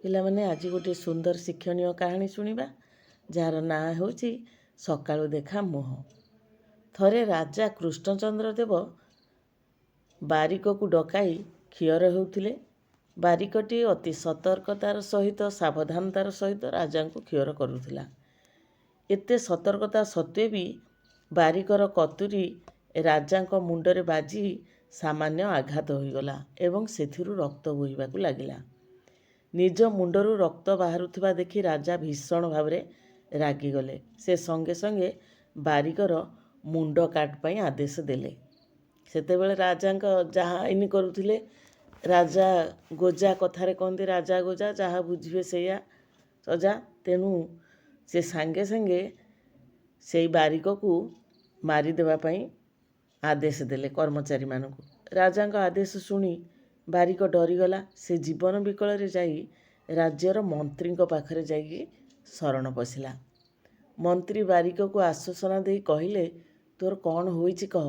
ପିଲାମାନେ ଆଜି ଗୋଟିଏ ସୁନ୍ଦର ଶିକ୍ଷଣୀୟ କାହାଣୀ ଶୁଣିବା, ଯାହାର ନାଁ ହେଉଛି ସକାଳୁ ଦେଖା ମୁହଁ। ଥରେ ରାଜା କୃଷ୍ଣଚନ୍ଦ୍ର ଦେବ ବାରିକକୁ ଡକାଇ ଖିଅର ହେଉଥିଲେ। ବାରିକଟି ଅତି ସତର୍କତାର ସହିତ ସାବଧାନତାର ସହିତ ରାଜାଙ୍କୁ ଖିଅର କରୁଥିଲା। ଏତେ ସତର୍କତା ସତ୍ତ୍ୱେ ବି ବାରିକର କତୁରୀ ରାଜାଙ୍କ ମୁଣ୍ଡରେ ବାଜି ସାମାନ୍ୟ ଆଘାତ ହୋଇଗଲା ଏବଂ ସେଥିରୁ ରକ୍ତ ବୋହିବାକୁ ଲାଗିଲା। ନିଜ ମୁଣ୍ଡରୁ ରକ୍ତ ବାହାରୁଥିବା ଦେଖି ରାଜା ଭୀଷଣ ଭାବରେ ରାଗିଗଲେ। ସେ ସଙ୍ଗେ ସଙ୍ଗେ ବାରିକର ମୁଣ୍ଡ କାଟ ପାଇଁ ଆଦେଶ ଦେଲେ। ସେତେବେଳେ ରାଜାଙ୍କ ଯାହା ଆଇନ କରୁଥିଲେ, ରାଜା ଗୋଜା, କଥାରେ କହନ୍ତି ରାଜା ଗୋଜା, ଯାହା ବୁଝିବେ ସେଇଆ ସଜା। ତେଣୁ ସେ ସାଙ୍ଗେ ସାଙ୍ଗେ ସେଇ ବାରିକକୁ ମାରିଦେବା ପାଇଁ ଆଦେଶ ଦେଲେ କର୍ମଚାରୀମାନଙ୍କୁ। ରାଜାଙ୍କ ଆଦେଶ ଶୁଣି ବାରିକ ଡରିଗଲା। ସେ ଜୀବନ ବିକଳରେ ଯାଇ ରାଜ୍ୟର ମନ୍ତ୍ରୀଙ୍କ ପାଖରେ ଯାଇକି ଶରଣ ପଶିଲା। ମନ୍ତ୍ରୀ ବାରିକକୁ ଆଶ୍ୱାସନା ଦେଇ କହିଲେ, ତୋର କ'ଣ ହୋଇଛି କହ,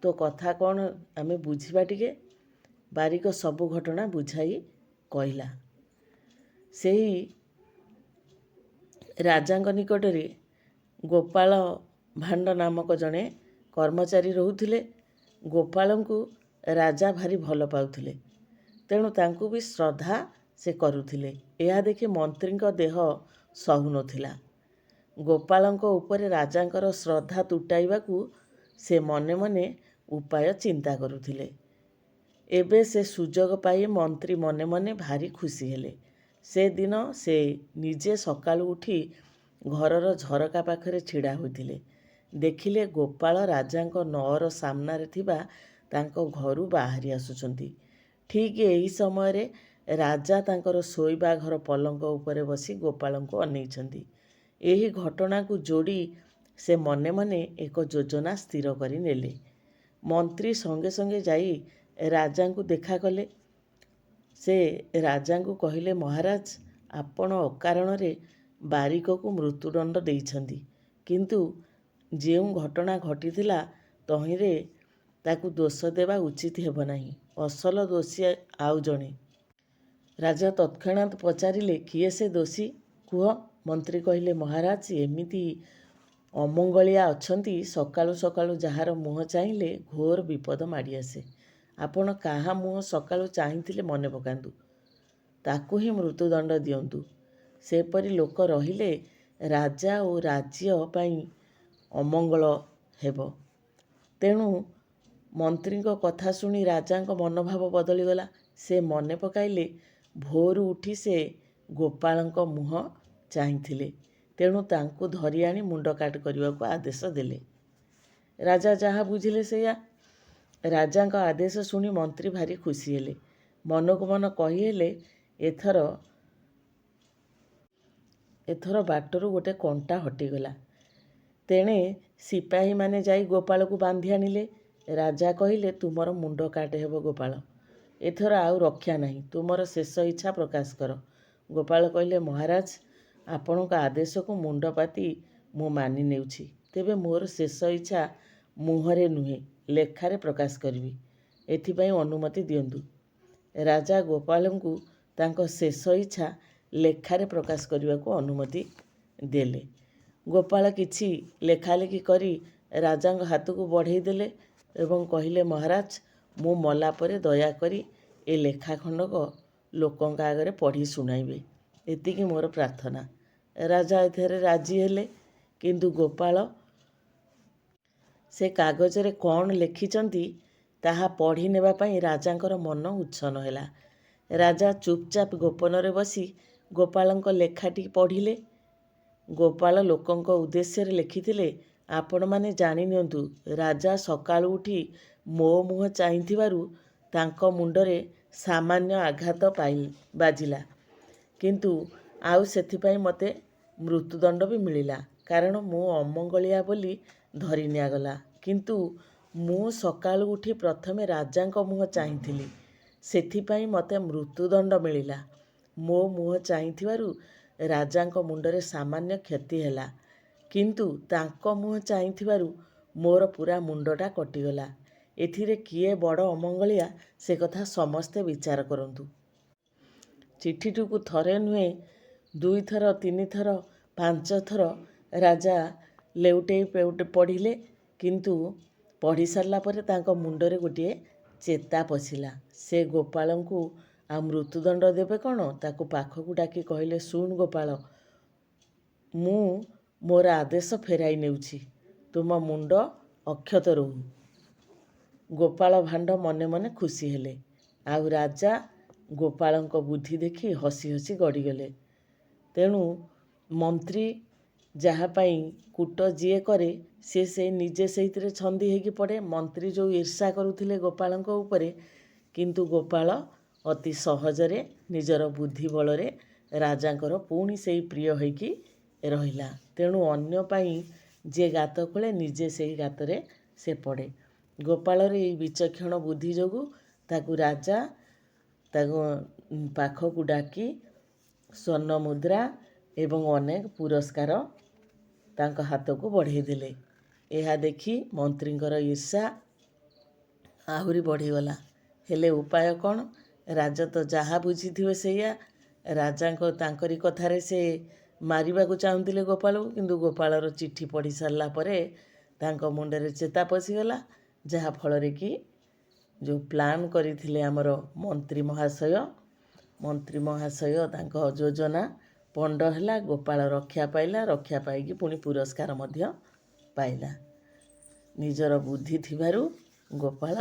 ତୋ କଥା କ'ଣ ଆମେ ବୁଝିବା ଟିକେ। ବାରିକ ସବୁ ଘଟଣା ବୁଝାଇ କହିଲା। ସେହି ରାଜାଙ୍କ ନିକଟରେ ଗୋପାଳ ଭାଣ୍ଡ ନାମକ ଜଣେ କର୍ମଚାରୀ ରହୁଥିଲେ। ଗୋପାଳଙ୍କୁ ରାଜା ଭାରି ଭଲ ପାଉଥିଲେ, ତେଣୁ ତାଙ୍କୁ ବି ଶ୍ରଦ୍ଧା ସେ କରୁଥିଲେ। ଏହା ଦେଖି ମନ୍ତ୍ରୀଙ୍କ ଦେହ ସହୁନଥିଲା। ଗୋପାଳଙ୍କ ଉପରେ ରାଜାଙ୍କର ଶ୍ରଦ୍ଧା ତୁଟାଇବାକୁ ସେ ମନେ ମନେ ଉପାୟ ଚିନ୍ତା କରୁଥିଲେ। ଏବେ ସେ ସୁଯୋଗ ପାଇ ମନ୍ତ୍ରୀ ମନେ ମନେ ଭାରି ଖୁସି ହେଲେ। ସେଦିନ ସେ ନିଜେ ସକାଳୁ ଉଠି ଘରର ଝରକା ପାଖରେ ଛିଡ଼ା ହୋଇଥିଲେ। ଦେଖିଲେ ଗୋପାଳ ରାଜାଙ୍କ ନଅର ସାମ୍ନାରେ ଥିବା ତାଙ୍କ ଘରୁ ବାହାରି ଆସୁଛନ୍ତି। ଠିକ୍ ଏହି ସମୟରେ ରାଜା ତାଙ୍କର ଶୋଇବା ଘର ପଲଙ୍କ ଉପରେ ବସି ଗୋପାଳଙ୍କୁ ଅନେଇଛନ୍ତି। ଏହି ଘଟଣାକୁ ଯୋଡ଼ି ସେ ମନେ ମନେ ଏକ ଯୋଜନା ସ୍ଥିର କରିନେଲେ। ମନ୍ତ୍ରୀ ସଙ୍ଗେ ସଙ୍ଗେ ଯାଇ ରାଜାଙ୍କୁ ଦେଖା କଲେ। ସେ ରାଜାଙ୍କୁ କହିଲେ, ମହାରାଜ, ଆପଣ ଅକାରଣରେ ବାରିକକୁ ମୃତ୍ୟୁଦଣ୍ଡ ଦେଇଛନ୍ତି, କିନ୍ତୁ ଯେଉଁ ଘଟଣା ଘଟିଥିଲା ତହିଁରେ ତାକୁ ଦୋଷ ଦେବା ଉଚିତ ହେବ ନାହିଁ। ଅସଲ ଦୋଷୀ ଆଉ ଜଣେ। ରାଜା ତତ୍କ୍ଷଣାତ୍ ପଚାରିଲେ, କିଏ ସେ ଦୋଷୀ କୁହ। ମନ୍ତ୍ରୀ କହିଲେ, ମହାରାଜ, ଏମିତି ଅମଙ୍ଗଳିଆ ଅଛନ୍ତି, ସକାଳୁ ସକାଳୁ ଯାହାର ମୁହଁ ଚାହିଁଲେ ଘୋର ବିପଦ ମାଡ଼ି ଆସେ। ଆପଣ କାହା ମୁହଁ ସକାଳୁ ଚାହିଁଥିଲେ ମନେ ପକାନ୍ତୁ, ତାକୁ ହିଁ ମୃତ୍ୟୁଦଣ୍ଡ ଦିଅନ୍ତୁ। ସେପରି ଲୋକ ରହିଲେ ରାଜା ଓ ରାଜ୍ୟ ପାଇଁ ଅମଙ୍ଗଳ ହେବ। ତେଣୁ ମନ୍ତ୍ରୀଙ୍କ କଥା ଶୁଣି ରାଜାଙ୍କ ମନୋଭାବ ବଦଳିଗଲା। ସେ ମନେ ପକାଇଲେ ଭୋରୁ ଉଠି ସେ ଗୋପାଳଙ୍କ ମୁହଁ ଚାହିଁଥିଲେ, ତେଣୁ ତାଙ୍କୁ ଧରି ଆଣି ମୁଣ୍ଡ କାଟ କରିବାକୁ ଆଦେଶ ଦେଲେ। ରାଜା ଯାହା ବୁଝିଲେ ସେଇଆ। ରାଜାଙ୍କ ଆଦେଶ ଶୁଣି ମନ୍ତ୍ରୀ ଭାରି ଖୁସି ହେଲେ। ମନକୁ ମନ କହିହେଲେ, ଏଥର ବାଟରୁ ଗୋଟେ କଣ୍ଟା ହଟିଗଲା। ତେଣେ ସିପାହୀମାନେ ଯାଇ ଗୋପାଳକୁ ବାନ୍ଧି ଆଣିଲେ। ରାଜା କହିଲେ, ତୁମର ମୁଣ୍ଡ କାଟ ହେବ ଗୋପାଳ। ଏଥର ଆଉ ରକ୍ଷା ନାହିଁ, ତୁମର ଶେଷ ଇଚ୍ଛା ପ୍ରକାଶ କର। ଗୋପାଳ କହିଲେ, ମହାରାଜ, ଆପଣଙ୍କ ଆଦେଶକୁ ମୁଣ୍ଡ ପାତି ମୁଁ ମାନି ନେଉଛି। ତେବେ ମୋର ଶେଷ ଇଚ୍ଛା ମୁହଁରେ ନୁହେଁ, ଲେଖାରେ ପ୍ରକାଶ କରିବି। ଏଥିପାଇଁ ଅନୁମତି ଦିଅନ୍ତୁ। ରାଜା ଗୋପାଳଙ୍କୁ ତାଙ୍କ ଶେଷ ଇଚ୍ଛା ଲେଖାରେ ପ୍ରକାଶ କରିବାକୁ ଅନୁମତି ଦେଲେ। ଗୋପାଳ କିଛି ଲେଖାଲେଖି କରି ରାଜାଙ୍କ ହାତକୁ ବଢ଼େଇ ଦେଲେ ଏବଂ କହିଲେ, ମହାରାଜ, ମୁଁ ମଲା ପରେ ଦୟାକରି ଏ ଲେଖା ଖଣ୍ଡକ ଲୋକଙ୍କ ଆଗରେ ପଢ଼ି ଶୁଣାଇବେ, ଏତିକି ମୋର ପ୍ରାର୍ଥନା। ରାଜା ଏଥିରେ ରାଜି ହେଲେ, କିନ୍ତୁ ଗୋପାଳ ସେ କାଗଜରେ କ'ଣ ଲେଖିଛନ୍ତି ତାହା ପଢ଼ି ନେବା ପାଇଁ ରାଜାଙ୍କର ମନ ଉଚ୍ଛନ୍ନ ହେଲା। ରାଜା ଚୁପଚାପ ଗୋପନରେ ବସି ଗୋପାଳଙ୍କ ଲେଖାଟି ପଢ଼ିଲେ। ଗୋପାଳ ଲୋକଙ୍କ ଉଦ୍ଦେଶ୍ୟରେ ଲେଖିଥିଲେ, ଆପଣମାନେ ଜାଣି ନିଅନ୍ତୁ, ରାଜା ସକାଳୁ ଉଠି ମୋ ମୁହଁ ଚାହିଁଥିବାରୁ ତାଙ୍କ ମୁଣ୍ଡରେ ସାମାନ୍ୟ ଆଘାତ ବାଜିଲା, କିନ୍ତୁ ଆଉ ସେଥିପାଇଁ ମୋତେ ମୃତ୍ୟୁଦଣ୍ଡ ବି ମିଳିଲା, କାରଣ ମୁଁ ଅମଙ୍ଗଳିଆ ବୋଲି ଧରି ନିଆଗଲା। କିନ୍ତୁ ମୁଁ ସକାଳୁ ଉଠି ପ୍ରଥମେ ରାଜାଙ୍କ ମୁହଁ ଚାହିଁଥିଲି, ସେଥିପାଇଁ ମୋତେ ମୃତ୍ୟୁଦଣ୍ଡ ମିଳିଲା। ମୋ ମୁହଁ ଚାହିଁଥିବାରୁ ରାଜାଙ୍କ ମୁଣ୍ଡରେ ସାମାନ୍ୟ କ୍ଷତି ହେଲା, କିନ୍ତୁ ତାଙ୍କ ମୁହଁ ଚାହିଁଥିବାରୁ ମୋର ପୂରା ମୁଣ୍ଡଟା କଟିଗଲା। ଏଥିରେ କିଏ ବଡ଼ ଅମଙ୍ଗଳିଆ ସେ କଥା ସମସ୍ତେ ବିଚାର କରନ୍ତୁ। ଚିଠିଟିକୁ ଥରେ ନୁହେଁ 2 ଥର 3 ଥର 5 ଥର ରାଜା ଲେଉଟେଇ ପଢ଼ିଲେ, କିନ୍ତୁ ପଢ଼ି ସାରିଲା ପରେ ତାଙ୍କ ମୁଣ୍ଡରେ ଗୋଟିଏ ଚେତା ପଶିଲା। ସେ ଗୋପାଳଙ୍କୁ ଆଉ ମୃତ୍ୟୁଦଣ୍ଡ ଦେବେ କ'ଣ? ତାକୁ ପାଖକୁ ଡାକି କହିଲେ, ଶୁଣ ଗୋପାଳ, ମୁଁ ମୋର ଆଦେଶ ଫେରାଇ ନେଉଛି, ତୁମ ମୁଣ୍ଡ ଅକ୍ଷତ ରହୁ। ଗୋପାଳ ଭାଣ୍ଡ ମନେ ମନେ ଖୁସି ହେଲେ। ଆଉ ରାଜା ଗୋପାଳଙ୍କ ବୁଦ୍ଧି ଦେଖି ହସି ହସି ଗଡ଼ିଗଲେ। ତେଣୁ ମନ୍ତ୍ରୀ ଯାହା ପାଇଁ କୂଟ ଯିଏ କରେ, ସେ ନିଜେ ସେଇଥିରେ ଛନ୍ଦି ହେଇକି ପଡ଼େ। ମନ୍ତ୍ରୀ ଯେଉଁ ଈର୍ଷା କରୁଥିଲେ ଗୋପାଳଙ୍କ ଉପରେ, କିନ୍ତୁ ଗୋପାଳ ଅତି ସହଜରେ ନିଜର ବୁଦ୍ଧି ବଳରେ ରାଜାଙ୍କର ପୁଣି ସେଇ ପ୍ରିୟ ହେଇକି ରହିଲା। ତେଣୁ ଅନ୍ୟ ପାଇଁ ଯିଏ ଗାତ ଖୋଳେ, ନିଜେ ସେଇ ଗାତରେ ସେ ପଡ଼େ। ଗୋପାଳର ଏଇ ବିଚକ୍ଷଣ ବୁଦ୍ଧି ଯୋଗୁଁ ରାଜା ତାକୁ ପାଖକୁ ଡାକି ସ୍ୱର୍ଣ୍ଣ ମୁଦ୍ରା ଏବଂ ଅନେକ ପୁରସ୍କାର ତାଙ୍କ ହାତକୁ ବଢ଼େଇ ଦେଲେ। ଏହା ଦେଖି ମନ୍ତ୍ରୀଙ୍କର ଈର୍ଷା ଆହୁରି ବଢ଼ିଗଲା। ହେଲେ ଉପାୟ କ'ଣ? ରାଜା ତ ଯାହା ବୁଝିଥିବେ ସେଇଆ। ରାଜାଙ୍କ ତାଙ୍କରି କଥାରେ ସେ ମାରିବାକୁ ଚାହୁଁଥିଲେ ଗୋପାଳକୁ, କିନ୍ତୁ ଗୋପାଳର ଚିଠି ପଢ଼ି ସାରିଲା ପରେ ତାଙ୍କ ମୁଣ୍ଡରେ ଚେତା ପଶିଗଲା। ଯାହାଫଳରେ କି ଯେଉଁ ପ୍ଲାନ୍ କରିଥିଲେ ଆମର ମନ୍ତ୍ରୀ ମହାଶୟ ତାଙ୍କ ଯୋଜନା ପଣ୍ଡ ହେଲା। ଗୋପାଳ ରକ୍ଷା ପାଇଲା, ରକ୍ଷା ପାଇକି ପୁଣି ପୁରସ୍କାର ମଧ୍ୟ ପାଇଲା। ନିଜର ବୁଦ୍ଧି ଥିବାରୁ ଗୋପାଳ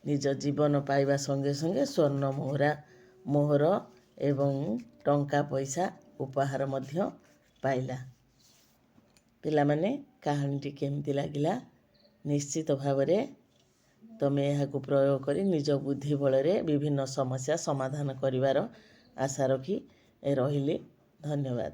ନିଜ ଜୀବନ ପାଇବା ସଙ୍ଗେ ସଙ୍ଗେ ସ୍ୱର୍ଣ୍ଣ ମୋହର ଏବଂ ଟଙ୍କା ପଇସା ଉପହାର ମଧ୍ୟ ପାଇଲା। ପିଲାମାନେ, କାହାଣୀଟି କେମିତି ଲାଗିଲା? ନିଶ୍ଚିତ ଭାବରେ ତୁମେ ଏହାକୁ ପ୍ରୟୋଗ କରି ନିଜ ବୁଦ୍ଧି ବଳରେ ବିଭିନ୍ନ ସମସ୍ୟା ସମାଧାନ କରିବାର ଆଶା ରଖି ରହିଲି। ଧନ୍ୟବାଦ।